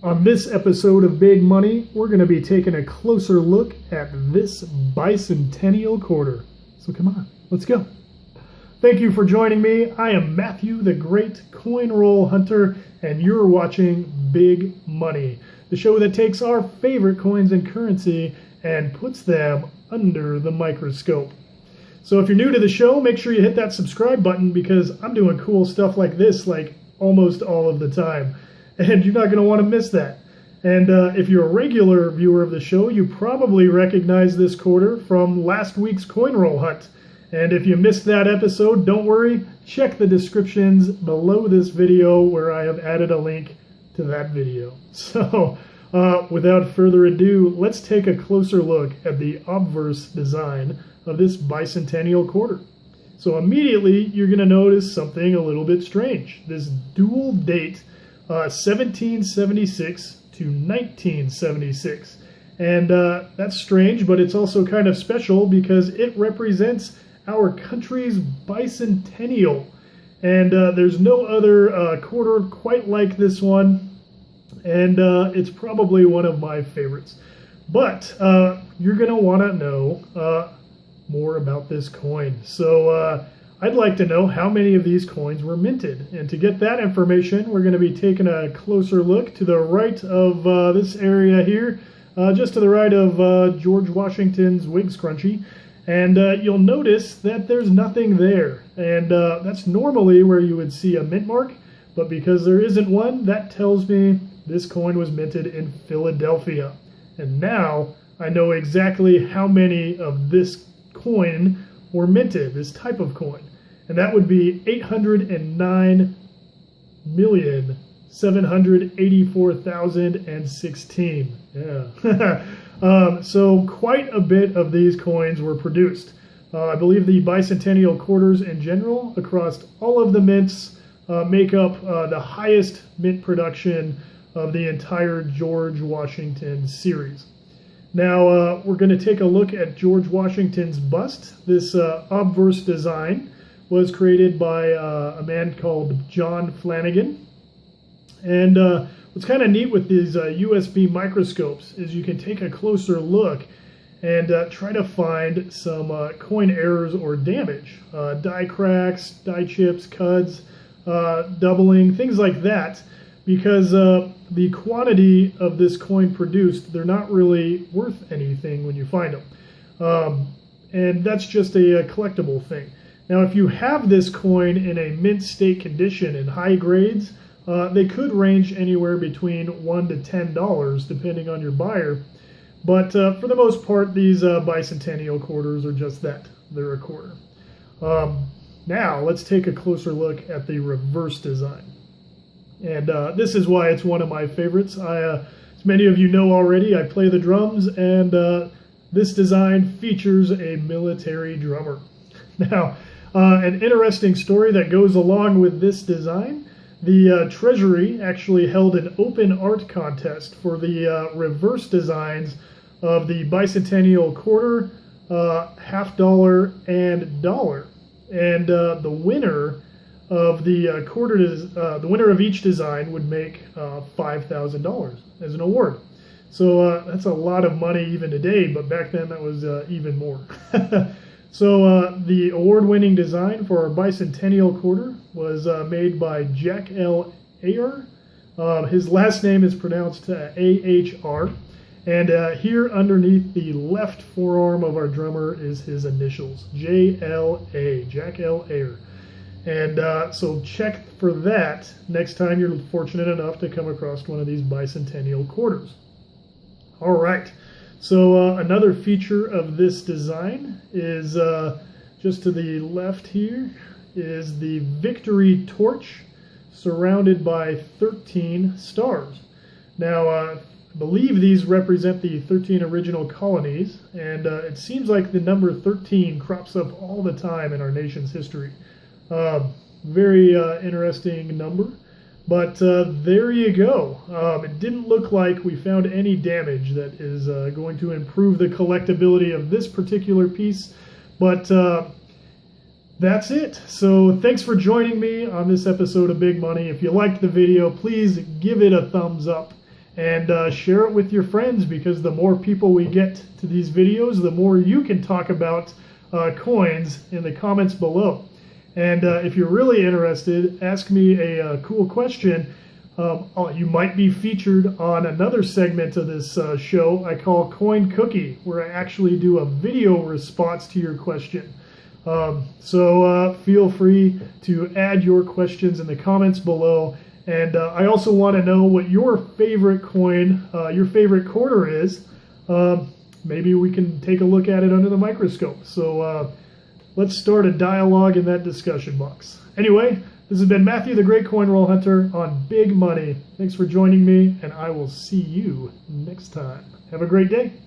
On this episode of Big Money, we're going to be taking a closer look at this Bicentennial Quarter. So come on, let's go. Thank you for joining me. I am Matthew, the Great Coin Roll Hunter, and you're watching Big Money, the show that takes our favorite coins and currency and puts them under the microscope. So if you're new to the show, make sure you hit that subscribe button because I'm doing cool stuff like this like almost all of the time. And you're not going to want to miss that. And if you're a regular viewer of the show, you probably recognize this quarter from last week's coin roll hunt. And if you missed that episode, don't worry. Check the descriptions below this video where I have added a link to that video. So without further ado, let's take a closer look at the obverse design of this Bicentennial Quarter. So immediately you're going to notice something a little bit strange. This dual date 1776 to 1976. And that's strange, but it's also kind of special because it represents our country's bicentennial. And there's no other quarter quite like this one. And it's probably one of my favorites. But you're going to want to know more about this coin. So I'd like to know how many of these coins were minted. And to get that information, we're going to be taking a closer look to the right of this area here, just to the right of George Washington's wig scrunchie. And you'll notice that there's nothing there. And that's normally where you would see a mint mark. But because there isn't one, that tells me this coin was minted in Philadelphia. And now I know exactly how many of this coin were minted, this type of coin. And that would be 809,784,016. Yeah. So quite a bit of these coins were produced. I believe the bicentennial quarters in general, across all of the mints, make up the highest mint production of the entire George Washington series. Now, we're going to take a look at George Washington's bust. This obverse design was created by a man called John Flanagan. And what's kind of neat with these USB microscopes is you can take a closer look and try to find some coin errors or damage. Die cracks, die chips, cuds, doubling, things like that. Because the quantity of this coin produced, they're not really worth anything when you find them. And that's just a collectible thing. Now, if you have this coin in a mint state condition in high grades, they could range anywhere between $1 to $10, depending on your buyer. But for the most part, these bicentennial quarters are just that. They're a quarter. Now, let's take a closer look at the reverse design. And this is why it's one of my favorites. As many of you know already, I play the drums, and this design features a military drummer. Now, an interesting story that goes along with this design, the Treasury actually held an open art contest for the reverse designs of the Bicentennial Quarter, half dollar, and dollar. And the winner of the the winner of each design would make $5,000 as an award. So that's a lot of money even today, but back then that was even more. So the award-winning design for our Bicentennial Quarter was made by Jack L. Ayer. His last name is pronounced A-H-R. And here underneath the left forearm of our drummer is his initials, J-L-A, Jack L. Ayer. And so check for that next time you're fortunate enough to come across one of these bicentennial quarters. All right, so another feature of this design is just to the left here is the Victory Torch surrounded by 13 stars. Now, I believe these represent the 13 original colonies, and it seems like the number 13 crops up all the time in our nation's history. Very interesting number, but there you go. It didn't look like we found any damage that is going to improve the collectability of this particular piece, but that's it. So thanks for joining me on this episode of Big Money. If you liked the video, please give it a thumbs up. and share it with your friends, because the more people we get to these videos, the more you can talk about coins in the comments below. And if you're really interested, ask me a cool question. You might be featured on another segment of this show I call Coin Cookie, where I actually do a video response to your question. So feel free to add your questions in the comments below. And I also want to know what your favorite coin, your favorite quarter is. Maybe we can take a look at it under the microscope. So let's start a dialogue in that discussion box. Anyway, this has been Matthew the Great Coin Roll Hunter on Big Money. Thanks for joining me, and I will see you next time. Have a great day.